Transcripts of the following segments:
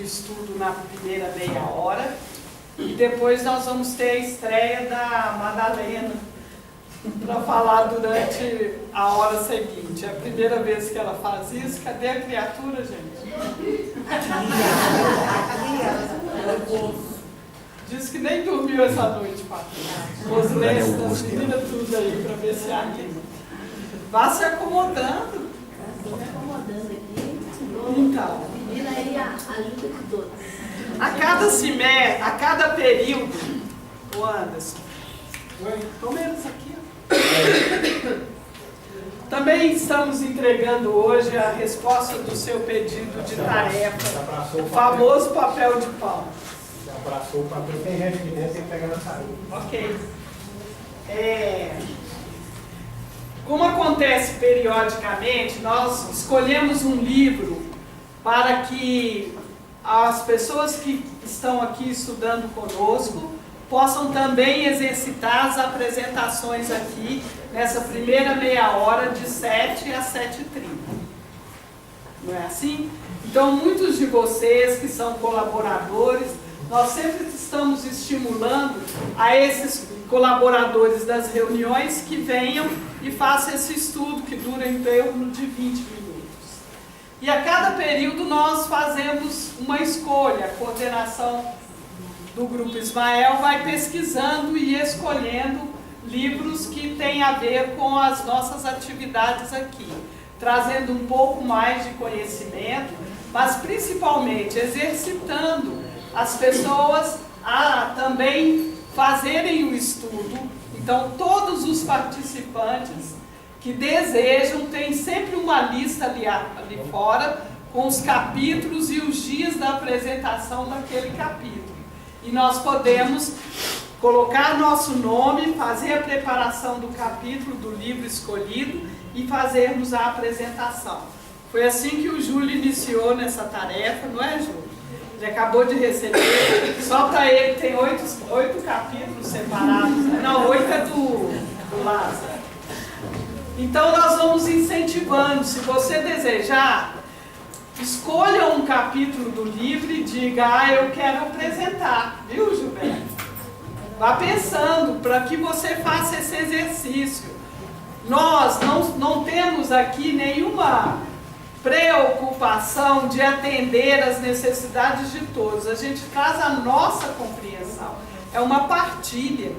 estudo na primeira meia hora. E depois nós vamos ter a estreia da Madalena para falar durante a hora seguinte. É a primeira vez que ela faz isso. Cadê a criatura, gente? Diz que nem dormiu essa noite, papai. Os lenços das meninas, tudo aí, para ver se anima. Vá se acomodando. Estou me acomodando aqui. Então. Menina aí, a ajuda de todos. A cada semestre, a cada período, o Anderson, pelo menos aqui, ó. Também estamos entregando hoje a resposta do seu pedido de tarefa, o famoso papel de pau. Já abraçou o papel, tem gente aqui dentro, tem que pegar na saída. Ok. Como acontece periodicamente, nós escolhemos um livro para que as pessoas que estão aqui estudando conosco possam também exercitar as apresentações aqui nessa primeira meia hora de 7 às 7h30. Não é assim? Então, muitos de vocês que são colaboradores, nós sempre estamos estimulando a esses colaboradores das reuniões que venham e façam esse estudo que dura em torno de 20 minutos. E a cada período nós fazemos uma escolha, a coordenação do Grupo Ismael vai pesquisando e escolhendo livros que têm a ver com as nossas atividades aqui, trazendo um pouco mais de conhecimento, mas principalmente exercitando as pessoas a também fazerem o estudo. Então, todos os participantes que desejam têm sempre uma lista ali fora com os capítulos e os dias da apresentação daquele capítulo. E nós podemos colocar nosso nome, fazer a preparação do capítulo do livro escolhido e fazermos a apresentação. Foi assim que o Júlio iniciou nessa tarefa, não é, Júlio? Ele acabou de receber, só para ele tem 8 capítulos separados, né? Não, 8 é do Lázaro. Então nós vamos incentivando, se você desejar, escolha um capítulo do livro e diga, eu quero apresentar, viu, Gilberto? Vá pensando para que você faça esse exercício. Nós não temos aqui nenhuma preocupação de atender as necessidades de todos. A gente traz a nossa compreensão. É uma partilha,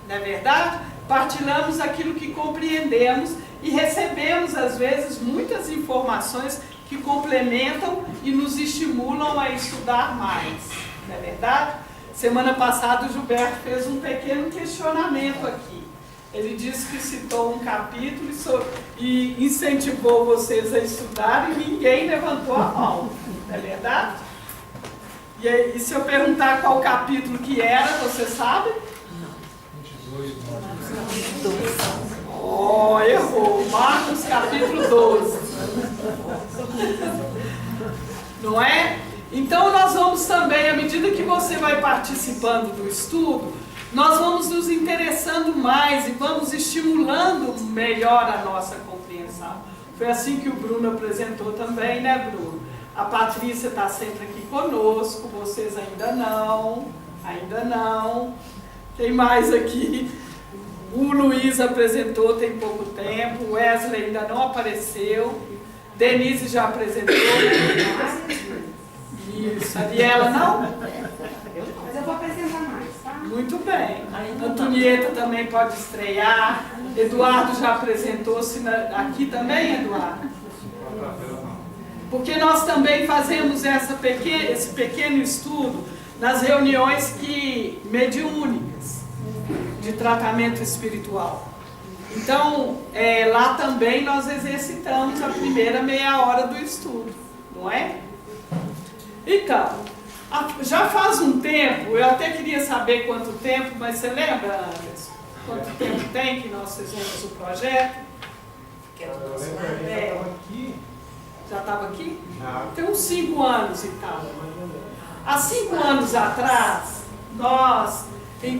não é verdade? Partilhamos aquilo que compreendemos e recebemos, às vezes, muitas informações que complementam e nos estimulam a estudar mais, não é verdade? Semana passada o Gilberto fez um pequeno questionamento aqui. Ele disse que citou um capítulo e incentivou vocês a estudar e ninguém levantou a mão, não é verdade? E se eu perguntar qual capítulo que era, você sabe? Não. 22. Oh, errou. Marcos capítulo 12. Não é? Então nós vamos também, à medida que você vai participando do estudo, nós vamos nos interessando mais e vamos estimulando melhor a nossa compreensão. Foi assim que o Bruno apresentou também, né, Bruno? A Patrícia está sempre aqui conosco, vocês ainda não. Tem mais aqui. O Luiz apresentou tem pouco tempo, o Wesley ainda não apareceu, Denise já apresentou, né? Isso, a Ariela não? Mas eu vou apresentar mais, tá? Muito bem. Antonieta também pode estrear. Eduardo já apresentou-se aqui também, Eduardo? Porque nós também fazemos esse pequeno estudo nas reuniões mediúnicas de tratamento espiritual. Então, lá também nós exercitamos a primeira meia hora do estudo, não é? Então, já faz um tempo, eu até queria saber quanto tempo, mas você lembra, Anderson? Quanto tempo tem que nós fizemos o projeto? Já estava aqui? Tem uns 5 anos e tal. Há 5 anos atrás, nós,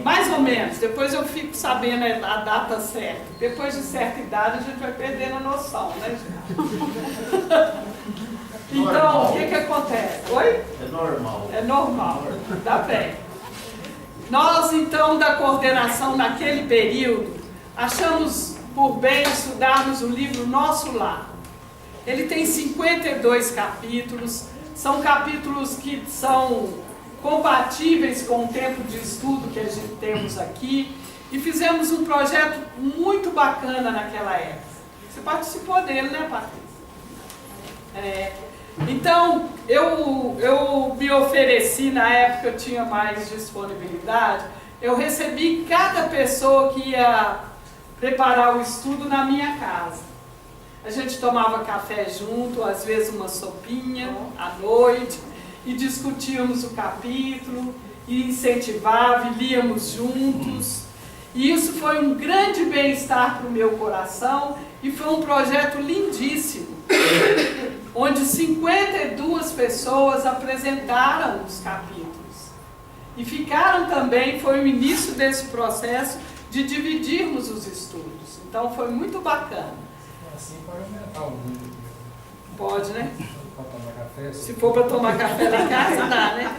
mais ou menos, depois eu fico sabendo a data certa. Depois de certa idade a gente vai perdendo a noção, né, gente? Então, o que acontece? Oi? É normal. É normal, tá bem. Nós, então, da coordenação naquele período, achamos por bem estudarmos o livro Nosso Lar. Ele tem 52 capítulos, são capítulos que são compatíveis com o tempo de estudo que a gente temos aqui, e fizemos um projeto muito bacana naquela época. Você participou dele, né, Patrícia? Então, eu me ofereci, na época eu tinha mais disponibilidade, eu recebi cada pessoa que ia preparar o estudo na minha casa. A gente tomava café junto, às vezes uma sopinha à noite, e discutíamos o capítulo, e incentivava, e líamos juntos. E isso foi um grande bem-estar para o meu coração, e foi um projeto lindíssimo, onde 52 pessoas apresentaram os capítulos. E ficaram também, foi o início desse processo de dividirmos os estudos. Então foi muito bacana. Assim pode aumentar o número. Pode, né? Para tomar café. Se for para tomar café lá em casa, dá, né?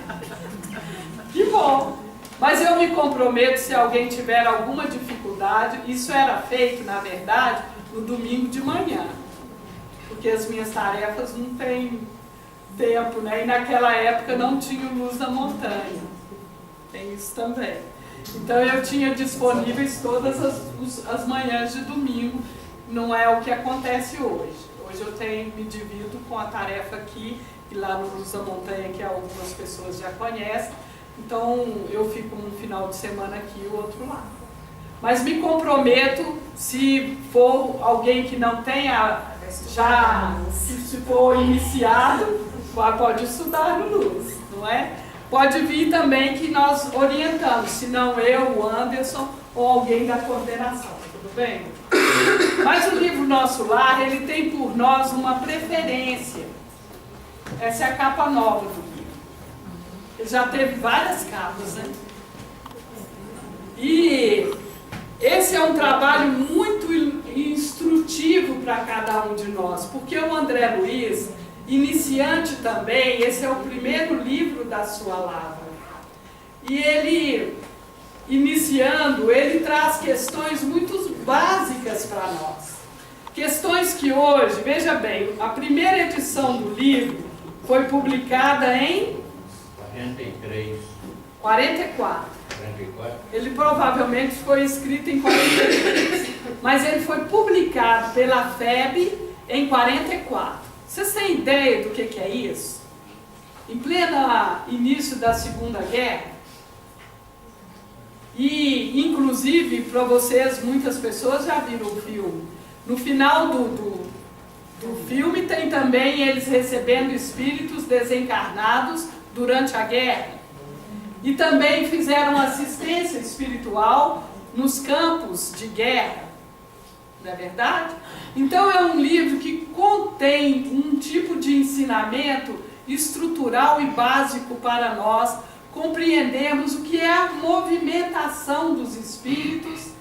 Que bom! Mas eu me comprometo, se alguém tiver alguma dificuldade, isso era feito, na verdade, no domingo de manhã. Porque as minhas tarefas não têm tempo, né? E naquela época não tinha Luz da Montanha. Tem isso também. Então eu tinha disponíveis todas as manhãs de domingo. Não é o que acontece hoje. Hoje eu me divido com a tarefa aqui e lá no Luz da Montanha, que algumas pessoas já conhecem. Então eu fico um final de semana aqui e o outro lá. Mas me comprometo, se for alguém que não tenha já, se for iniciado, pode estudar no Luz, não é? Pode vir também que nós orientamos, se não eu, o Anderson ou alguém da coordenação, tudo bem? Mas o livro Nosso Lar, ele tem por nós uma preferência. Essa é a capa nova do livro. Ele já teve várias capas, né? E esse é um trabalho muito instrutivo para cada um de nós, porque o André Luiz, iniciante também, esse é o primeiro livro da sua lavra. E ele, iniciando, ele traz questões muito básicas para nós. Questões que hoje, veja bem, a primeira edição do livro foi publicada em 44. Ele provavelmente foi escrito em 43, mas ele foi publicado pela FEB em 44. Vocês têm ideia do que é isso? Em pleno início da Segunda Guerra, e inclusive para vocês, muitas pessoas já viram o filme. No final do filme tem também eles recebendo espíritos desencarnados durante a guerra. E também fizeram assistência espiritual nos campos de guerra, não é verdade? Então é um livro que contém um tipo de ensinamento estrutural e básico para nós compreendermos o que é a movimentação dos espíritos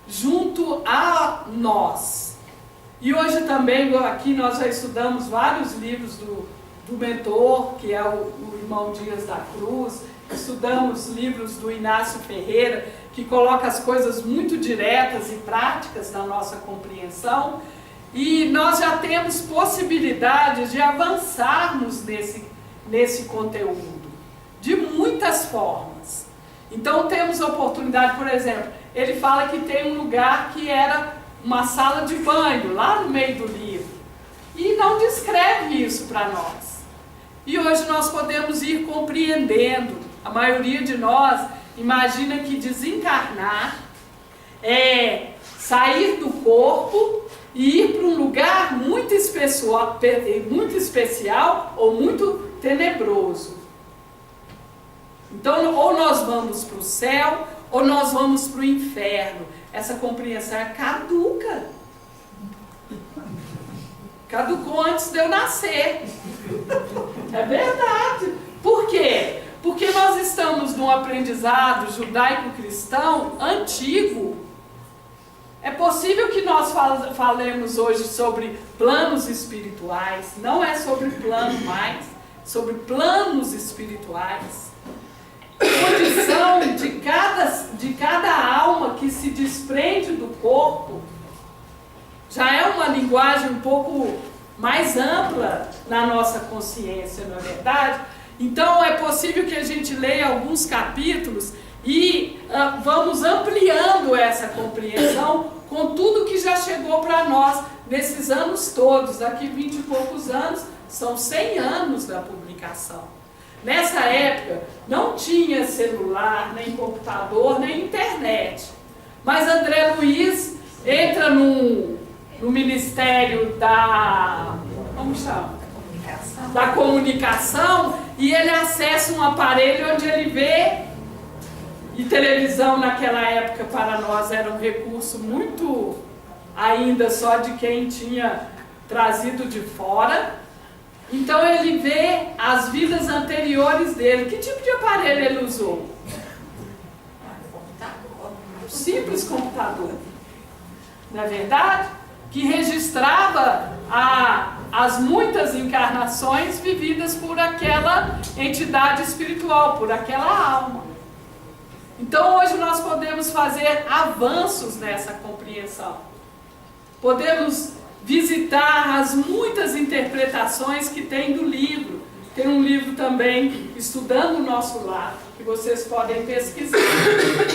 junto a nós. E hoje também, aqui nós já estudamos vários livros do mentor, que é o irmão Dias da Cruz. Estudamos livros do Inácio Ferreira, que coloca as coisas muito diretas e práticas na nossa compreensão, e nós já temos possibilidade de avançarmos nesse conteúdo, de muitas formas. Então temos oportunidade, por exemplo, ele fala que tem um lugar que era uma sala de banho, lá no meio do livro, e não descreve isso para nós. E hoje nós podemos ir compreendendo. A maioria de nós imagina que desencarnar é sair do corpo e ir para um lugar muito especial ou muito tenebroso. Então, ou nós vamos para o céu, ou nós vamos para o inferno. Essa compreensão é caduca. Caducou antes de eu nascer. É verdade. Por quê? Porque nós estamos num aprendizado judaico-cristão antigo. É possível que nós falemos hoje sobre planos espirituais, não é sobre plano mais, sobre planos espirituais, condição de cada alma que se desprende do corpo, já é uma linguagem um pouco mais ampla na nossa consciência, não é verdade? Então é possível que a gente leia alguns capítulos e vamos ampliando essa compreensão com tudo que já chegou para nós nesses anos todos. Daqui 20 e poucos anos, são 100 anos da publicação. Nessa época não tinha celular, nem computador, nem internet. Mas André Luiz entra no Ministério da... como chama? Da comunicação, e ele acessa um aparelho onde ele vê, e televisão naquela época para nós era um recurso muito ainda só de quem tinha trazido de fora. Então ele vê as vidas anteriores dele. Que tipo de aparelho ele usou? Simples computador, não é verdade? Que registrava as muitas encarnações vividas por aquela entidade espiritual, por aquela alma. Então hoje nós podemos fazer avanços nessa compreensão. Podemos visitar as muitas interpretações que tem do livro. Tem um livro também, Estudando o Nosso Lar, que vocês podem pesquisar.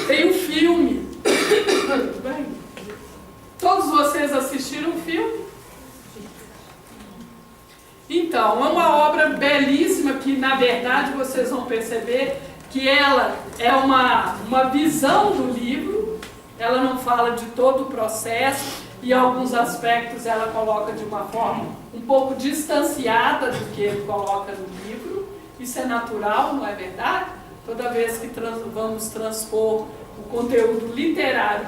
Tem um filme. Tudo bem? Todos vocês assistiram o filme? Então, é uma obra belíssima que, na verdade, vocês vão perceber que ela é uma visão do livro. Ela não fala de todo o processo e alguns aspectos ela coloca de uma forma um pouco distanciada do que ele coloca no livro. Isso é natural, não é verdade? Toda vez que vamos transpor o conteúdo literário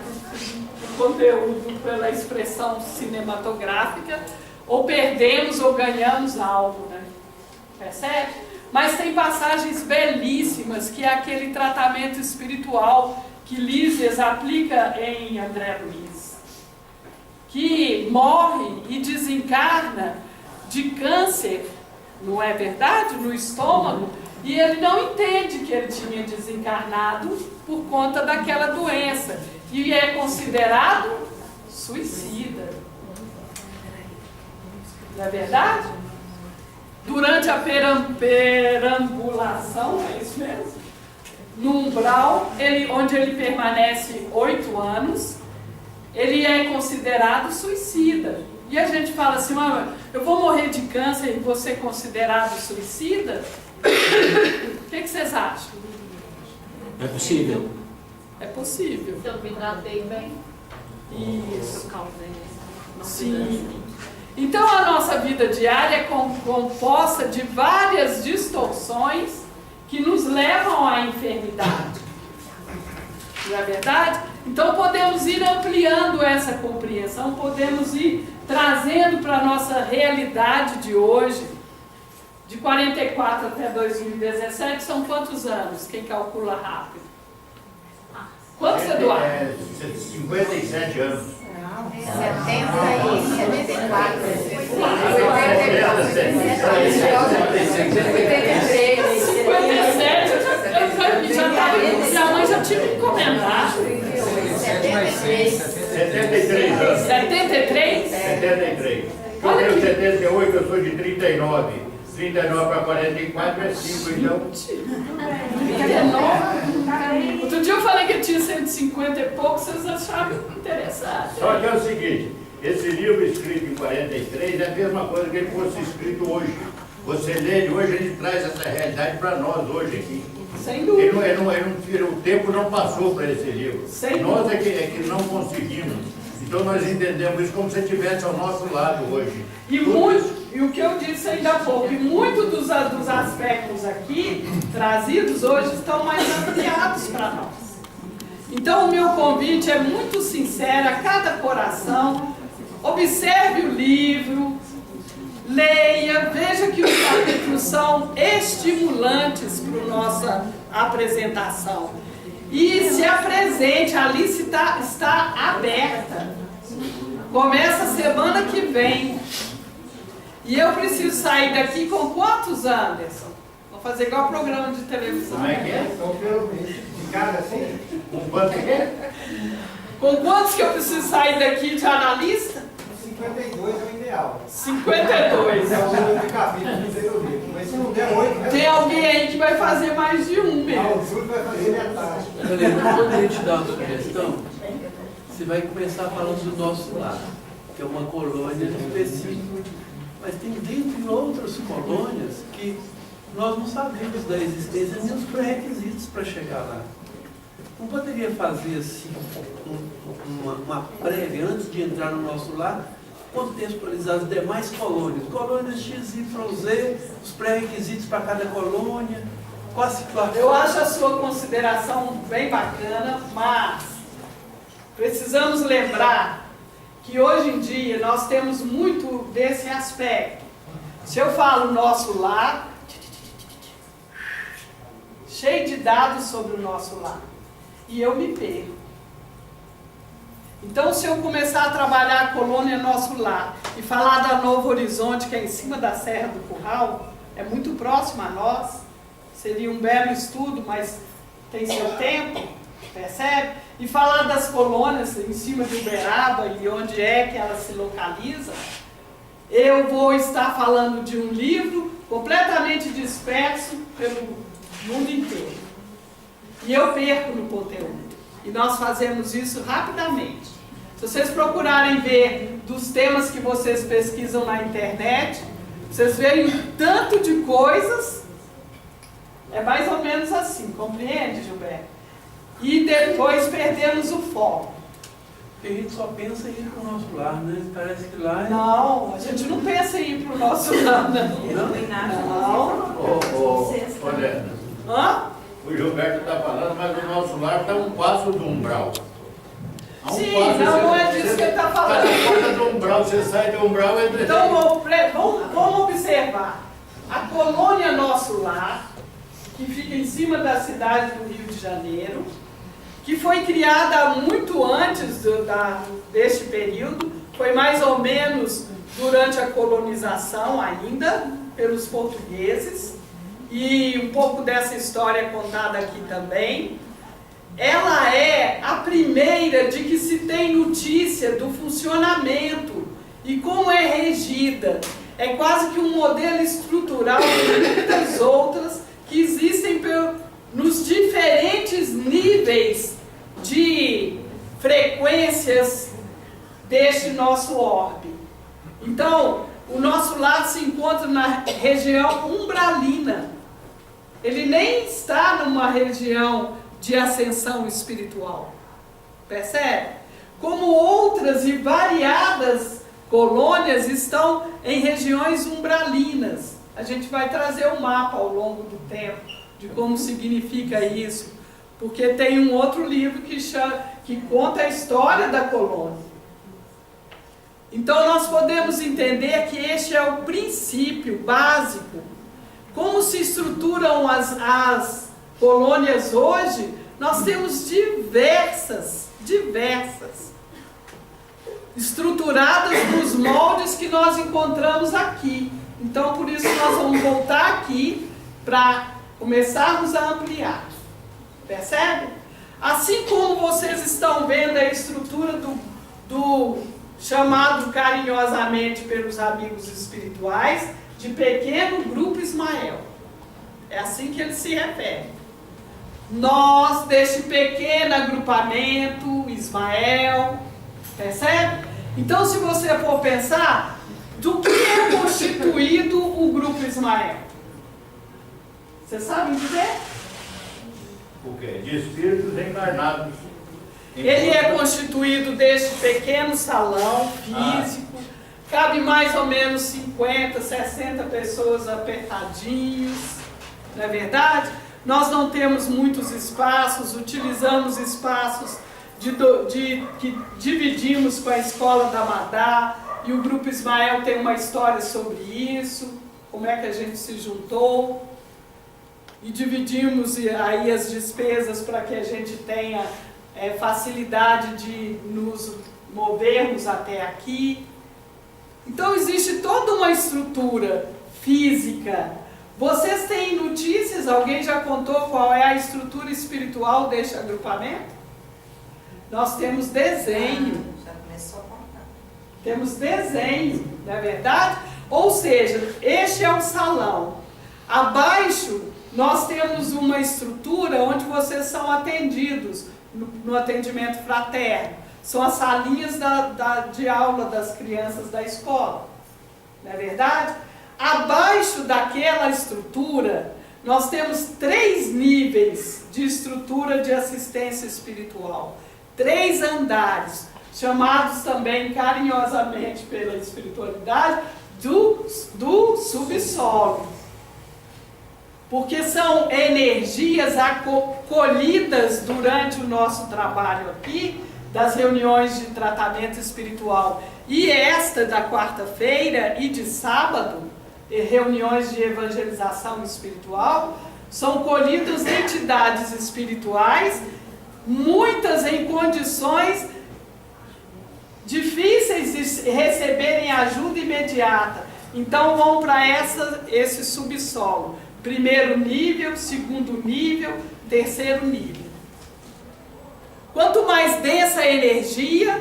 o conteúdo pela expressão cinematográfica, ou perdemos ou ganhamos algo, né? Percebe? Mas tem passagens belíssimas, que é aquele tratamento espiritual que Lísias aplica em André Luiz, que morre e desencarna de câncer, não é verdade? No estômago, e ele não entende que ele tinha desencarnado por conta daquela doença, e é considerado suicida. Não é verdade? Durante a perambulação, é isso mesmo? No umbral, onde ele permanece 8 anos, ele é considerado suicida. E a gente fala assim, eu vou morrer de câncer e vou ser considerado suicida? O que vocês acham? É possível. É possível. Se eu me tratei bem. Isso. Sim. Então a nossa vida diária é composta de várias distorções que nos levam à enfermidade. Não é verdade? Então podemos ir ampliando essa compreensão, podemos ir trazendo para a nossa realidade de hoje. De 44 até 2017 são quantos anos? Quem calcula rápido? Quantos, Eduardo? 57 anos. 57, minha mãe já tinha me encomendado. 73 anos. 73? 73. Eu tenho 78, eu sou de 39. 39 para 44 é 5, então. Outro dia eu falei que eu tinha 150 e pouco, vocês acharam interessante. Só que é o seguinte, esse livro escrito em 43 é a mesma coisa que ele fosse escrito hoje. Você lê de hoje, ele traz essa realidade para nós hoje aqui. Sem dúvida. O tempo não passou para esse livro. Nós é que não conseguimos. Então nós entendemos isso como se estivesse ao nosso lado hoje. E o que eu disse ainda há pouco, e muitos dos aspectos aqui trazidos hoje estão mais ampliados para nós. Então o meu convite é muito sincero a cada coração. Observe o livro, leia, veja que os capítulos são estimulantes para a nossa apresentação. E se apresente, a lista está aberta. Começa a semana que vem. E eu preciso sair daqui com quantos, Anderson? Vou fazer igual programa de televisão. Como é que é? Então, pelo menos, de cada assim, Com quanto que é? Com quantos que eu preciso sair daqui de analista? 52 é o ideal. 52. É o número de capítulo do primeiro livro. Mas se não der 8, Tem alguém aí que vai fazer mais de um o mesmo. Júlio vai fazer metade. Galera, quando a gente dá uma sugestão, você vai começar falando do nosso lar, que é uma colônia específica. Mas tem dentre outras colônias que nós não sabemos da existência nem os pré-requisitos para chegar lá. Não poderia fazer assim uma prévia antes de entrar no nosso lar, contextualizar as demais colônias, colônias X, Y, Z, os pré-requisitos para cada colônia, qual a situação? Eu acho a sua consideração bem bacana, mas precisamos lembrar que hoje em dia nós temos muito desse aspecto. Se eu falo nosso lar, cheio de dados sobre o nosso lar, e eu me perco. Então, se eu começar a trabalhar a colônia Nosso Lar e falar da Novo Horizonte, que é em cima da Serra do Curral, é muito próximo a nós, seria um belo estudo, mas tem seu tempo, percebe? E falar das colônias em cima de Uberaba e onde é que elas se localizam, eu vou estar falando de um livro completamente disperso pelo mundo inteiro. E eu perco no conteúdo. E nós fazemos isso rapidamente. Se vocês procurarem ver dos temas que vocês pesquisam na internet, vocês veem um tanto de coisas, é mais ou menos assim, compreende, Gilberto? E depois perdemos o foco. Porque a gente só pensa em ir para o nosso lar, né? Parece que lá é... Não, a gente não pensa em ir para o nosso lar, não. Olha, Hã? o Gilberto está falando, mas o nosso lar está um passo do umbral. A um Sim, passo, não é disso que ele está falando. Está na porta do umbral, você sai do umbral e entra. Então, vamos observar. A colônia Nosso Lar, que fica em cima da cidade do Rio de Janeiro, que foi criada muito antes deste período, foi mais ou menos durante a colonização ainda, pelos portugueses, e um pouco dessa história é contada aqui também. Ela é a primeira de que se tem notícia do funcionamento e como é regida. É quase que um modelo estrutural de muitas outras que existem nos diferentes níveis de frequências deste nosso orbe. Então, o nosso lar se encontra na região umbralina. Ele nem está numa região de ascensão espiritual. Percebe? Como outras e variadas colônias estão em regiões umbralinas. A gente vai trazer um mapa ao longo do tempo de como significa isso, porque tem um outro livro que conta a história da colônia. Então nós podemos entender que este é o princípio básico. Como se estruturam as colônias hoje? Nós temos diversas, estruturadas nos moldes que nós encontramos aqui. Então por isso nós vamos voltar aqui para começarmos a ampliar. Percebe? Assim como vocês estão vendo a estrutura do chamado carinhosamente pelos amigos espirituais de pequeno grupo Ismael. É assim que ele se refere. Nós, deste pequeno agrupamento, Ismael, percebe? Então, se você for pensar, do que é constituído o grupo Ismael? Vocês sabem dizer? O quê? De espíritos encarnados. Ele é constituído deste pequeno salão físico, cabe mais ou menos 50, 60 pessoas apertadinhos, não é verdade? Nós não temos muitos espaços, utilizamos espaços que dividimos com a Escola da Madá, e o Grupo Ismael tem uma história sobre isso, como é que a gente se juntou, e dividimos aí as despesas para que a gente tenha facilidade de nos movermos até aqui. Então existe toda uma estrutura física. Vocês têm notícias? Alguém já contou qual é a estrutura espiritual deste agrupamento? Nós temos desenho. Já começou a contar. Temos desenho, não é verdade? Ou seja, este é o salão. Abaixo nós temos uma estrutura onde vocês são atendidos no atendimento fraterno. São as salinhas de aula das crianças da escola, não é verdade? Abaixo daquela estrutura, nós temos 3 níveis de estrutura de assistência espiritual. 3 andares, chamados também carinhosamente pela espiritualidade do subsolo. Porque são energias acolhidas durante o nosso trabalho aqui, das reuniões de tratamento espiritual. E esta da quarta-feira e de sábado, reuniões de evangelização espiritual, são colhidas entidades espirituais, muitas em condições difíceis de receberem ajuda imediata. Então vão para esse subsolo. Primeiro nível, segundo nível, terceiro nível. Quanto mais densa a energia,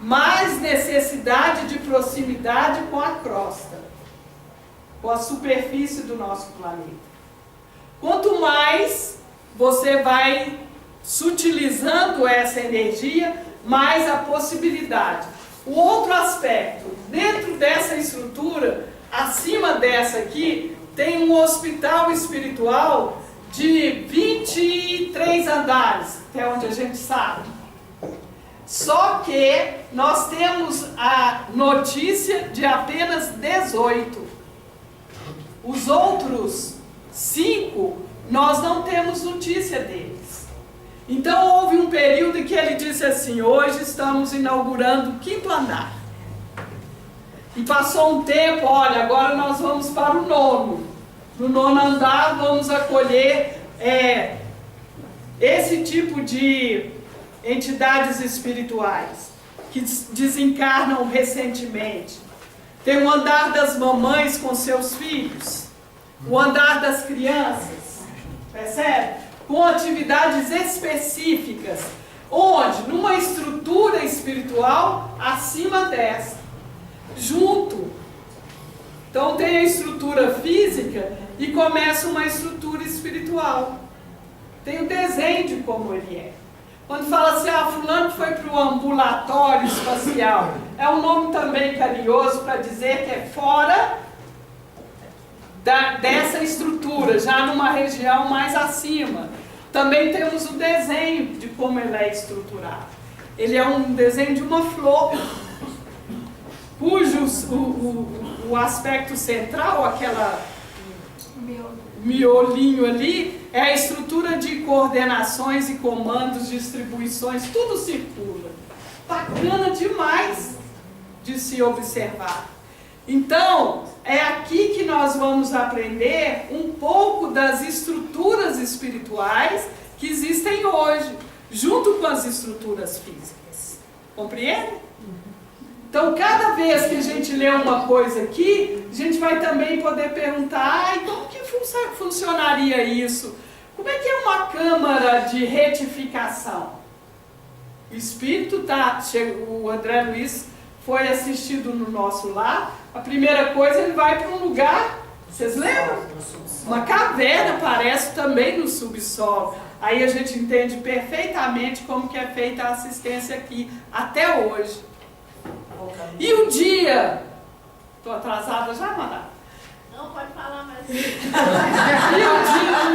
mais necessidade de proximidade com a crosta, com a superfície do nosso planeta. Quanto mais você vai sutilizando essa energia, mais a possibilidade. O outro aspecto, dentro dessa estrutura, acima dessa aqui, tem um hospital espiritual de 23 andares, até onde a gente sabe. Só que nós temos a notícia de apenas 18. Os outros 5, nós não temos notícia deles. Então houve um período em que ele disse assim: hoje estamos inaugurando o 5º andar. E passou um tempo, olha, agora nós vamos para o 9º. No 9º andar vamos acolher esse tipo de entidades espirituais que desencarnam recentemente. Tem o andar das mamães com seus filhos, o andar das crianças, percebe? Com atividades específicas, onde? Numa estrutura espiritual acima dessa, junto. Então tem a estrutura física e começa uma estrutura espiritual. Tem o desenho de como ele é. Quando fala assim, fulano foi para o ambulatório espacial, é um nome também carinhoso para dizer que é fora dessa estrutura, já numa região mais acima. Também temos o desenho de como ele é estruturado. Ele é um desenho de uma flor, cujo o aspecto central, aquela miolinho ali, é a estrutura de coordenações e comandos, distribuições, tudo circula. Bacana demais de se observar. Então, é aqui que nós vamos aprender um pouco das estruturas espirituais que existem hoje, junto com as estruturas físicas. Compreende? Então, cada vez que a gente lê uma coisa aqui, a gente vai também poder perguntar, como que funcionaria isso? Como é que é uma câmara de retificação? O espírito o André Luiz foi assistido no nosso lar, a primeira coisa ele vai para um lugar, vocês lembram? Uma caverna aparece também no subsolo. Aí a gente entende perfeitamente como que é feita a assistência aqui, até hoje. E o dia? Estou atrasada já, Maná? Não, pode falar mais. E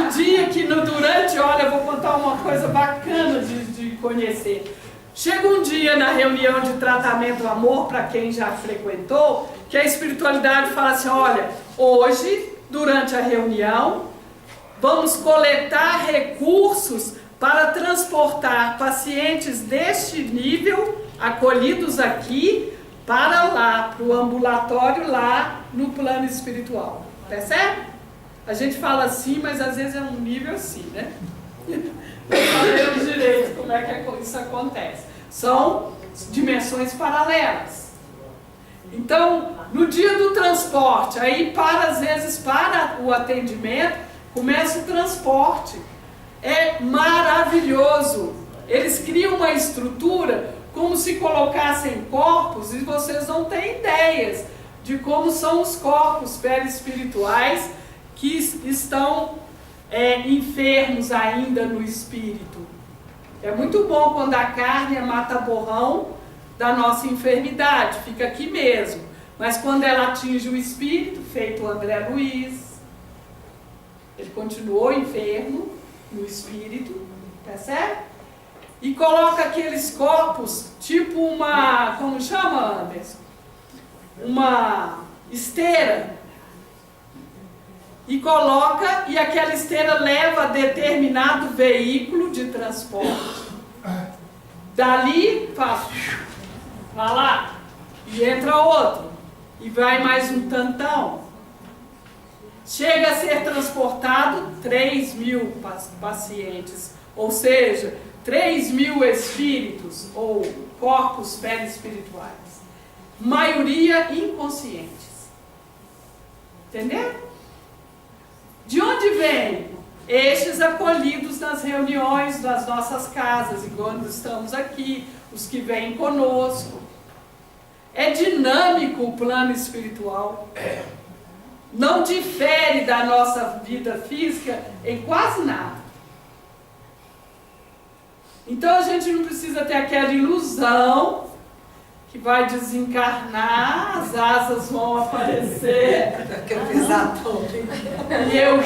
o dia que durante, olha, eu vou contar uma coisa bacana de conhecer. Chega um dia na reunião de tratamento amor, para quem já frequentou, que a espiritualidade fala assim, olha, hoje, durante a reunião, vamos coletar recursos para transportar pacientes deste nível, acolhidos aqui, para lá, para o ambulatório lá no plano espiritual. Percebe? A gente fala assim, mas às vezes é um nível assim, né? Não sabemos direito como é que isso acontece. São dimensões paralelas. Então, no dia do transporte, aí às vezes para o atendimento, começa o transporte. É maravilhoso. Eles criam uma estrutura como se colocassem corpos, e vocês não têm ideias de como são os corpos perispirituais que estão enfermos ainda no espírito. É muito bom quando a carne é mata-borrão da nossa enfermidade, fica aqui mesmo. Mas quando ela atinge o espírito, feito o André Luiz, ele continuou enfermo no espírito, percebe? E coloca aqueles corpos, tipo uma, como chama, Anderson? Uma esteira. E coloca, e aquela esteira leva a determinado veículo de transporte. Dali, faz, vai lá, e entra outro, e vai mais um tantão. Chega a ser transportado 3.000 pacientes, ou seja, 3.000 espíritos ou corpos perispirituais. Maioria inconscientes. Entendeu? De onde vem? Estes acolhidos nas reuniões das nossas casas, enquanto estamos aqui, os que vêm conosco. É dinâmico o plano espiritual. Não difere da nossa vida física em quase nada. Então a gente não precisa ter aquela ilusão que vai desencarnar, as asas vão aparecer. E eu...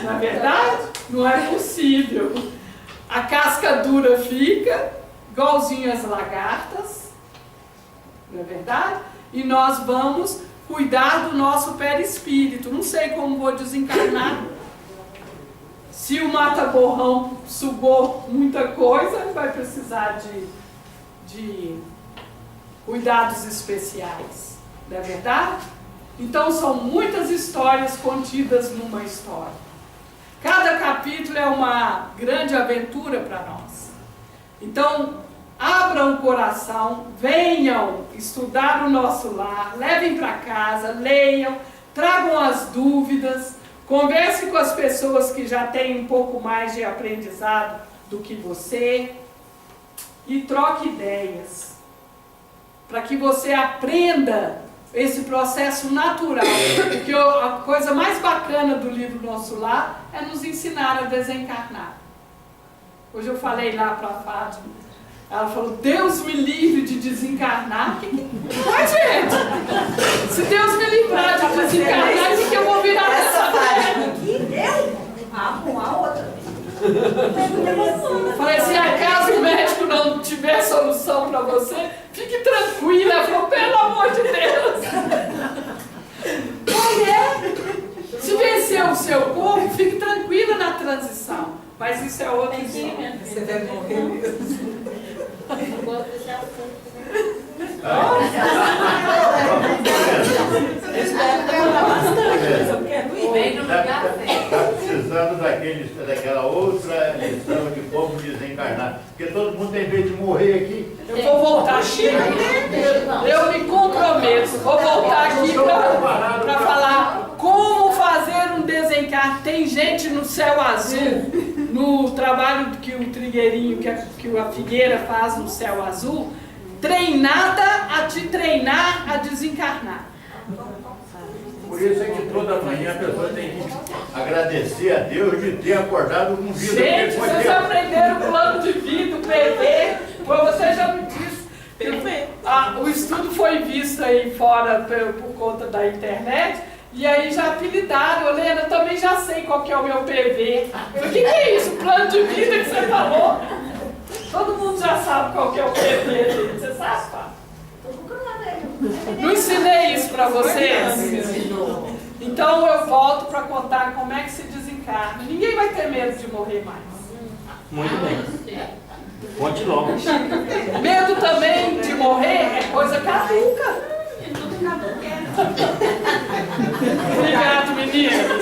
Na verdade, não é possível. A casca dura fica, igualzinho as lagartas, não é verdade? E nós vamos cuidar do nosso perispírito. Não sei como vou desencarnar. Se o mata-borrão sugou muita coisa, ele vai precisar de cuidados especiais, não é verdade? Então são muitas histórias contidas numa história. Cada capítulo é uma grande aventura para nós. Então, abram o coração, venham estudar o nosso lar, levem para casa, leiam, tragam as dúvidas, converse com as pessoas que já têm um pouco mais de aprendizado do que você e troque ideias, para que você aprenda esse processo natural, porque a coisa mais bacana do livro Nosso Lar é nos ensinar a desencarnar. Hoje eu falei lá para a Fátima, ela falou, Deus me livre de desencarnar. Mas, gente, se Deus me livrar de desencarnar, o que eu vou virar nessa terra? Eu? A outra. Falei, se acaso o médico não tiver solução para você, fique tranquila. Ela falou, pelo amor de Deus. Se vencer o seu corpo, fique tranquila na transição. Mas isso é outra história. Você deve morrer mesmo. Eu gosto desse assunto. Está precisando daquela outra lição de como desencarnar. Porque todo mundo tem medo de morrer aqui. Eu vou voltar aqui. Eu me comprometo. Vou voltar aqui para falar como fazer um desencarne. Tem gente no céu azul, no trabalho que o Trigueirinho, que a Figueira faz no céu azul, treinada a te treinar a desencarnar. Por isso é que toda manhã a pessoa tem que agradecer a Deus de ter acordado com vida. Gente, vocês aprenderam o plano de vida, o PV, você já me disse. O estudo foi visto aí fora por conta da internet, e aí já apelidaram. Helena, eu também já sei qual que é o meu PV. O que é isso? O plano de vida que você falou? Todo mundo já sabe qual que é o PV, você sabe, pá? Não ensinei isso para vocês? Então eu volto para contar como é que se desencarna. Ninguém vai ter medo de morrer mais. Muito bem. Conte logo. Medo também de morrer é coisa caduca. Obrigado, meninas.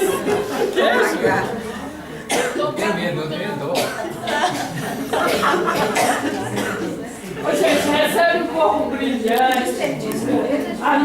Tem medo, não tem dor. Ô, gente, recebe um corpo brilhante. A